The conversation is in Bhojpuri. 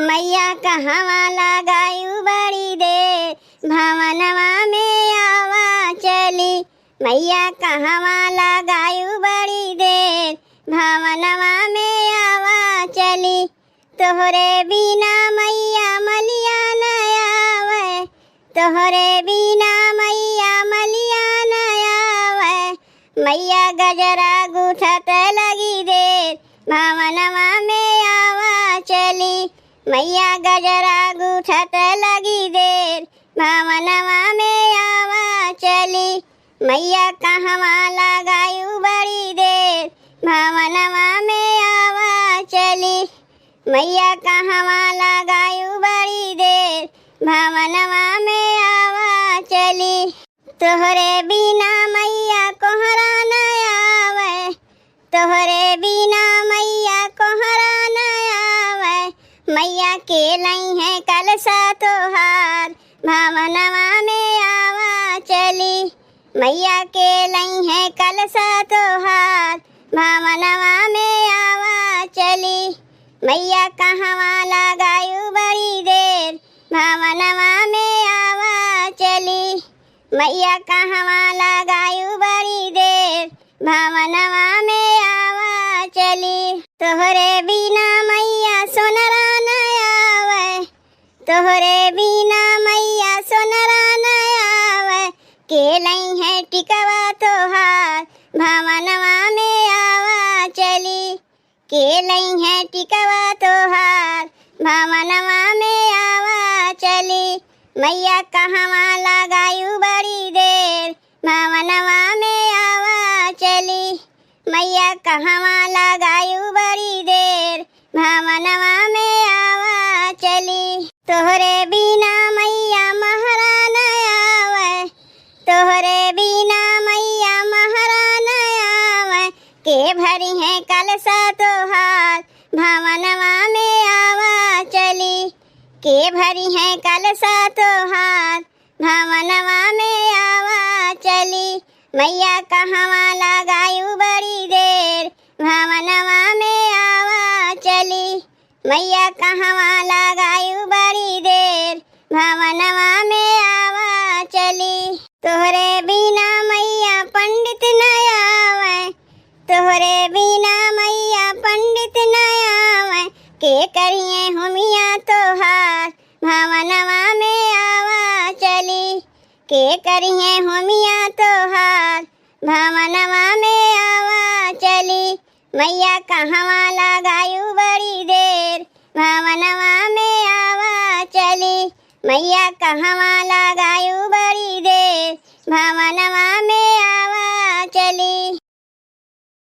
मैया कहवा लगायू बड़ी दे भवनवा में आवा चली। मैया कहवा लगायू बड़ी दे भवनवा में आवा चली। तोहरे बिना मैया मलिया न आवे, तोहरे बिना मैया मलिया न आवे। मैया गजरा गुथत लगी दे भवनवा में आवा चली। मैया गजरा गुथत लगी देर भवनवा में आवा चली। मैया कहवा लगायू बड़ी देर भवनवा में आवा चली। मैया कहवा लगायू बड़ी देर भवनवा में आवा चली। तोहरे बिना मैया कोहरा न आवे, तोहरे बिना मैया कोहरा न आवे। मैया के लई है कलसा तोहार भवनवा में आवा चली। मैया के लई है कलसा तोहार भवनवा में आवा चली। मैया कहवा लगायू बड़ी देर भवनवा में आवा चली। मैया कहवा लगायू बड़ी देर भवनवा में आवा चली। तोहरे बिना मैया सोनरा न आवे, तोहरे बिना मैया सोनरा न आवे। के लई है टिकवा तोहार भवनवा में आवा चली। के लई है टिकवा तोहार भवनवा में आवा चली। मैया कहवा लगायू बड़ी देर भवनवा में आवा चली। मैया कहवा लगायू बड़ी देर भवनवा में आवा चली। तोहरे बिना मैया महरा न आवे, तोहरे बिना मैया महरा न आवे। के भरी है कलसा तोहार भवनवा में आवा चली। के भरी है कलसा तोहार भवनवा में आवा चली। मैया कहवा लगायू बड़ी देर भवनवा में आवा चली। मैया कहवा लगायू बड़ी देर भवनवा में आवा चली। तोहरे बिना मैया पंडित न आवे, तोहरे बिना मैया पंडित न आवे। के करिए हुमिया तोहार भवनवा में आवा चली। के करिए हुमिया तोहार भवनवा में आवा चली। मैया कहवा लगायू बड़ी देर भवनवा में आवा चली। मैया कहवा लगायू बड़ी देर भवनवा में आवा चली।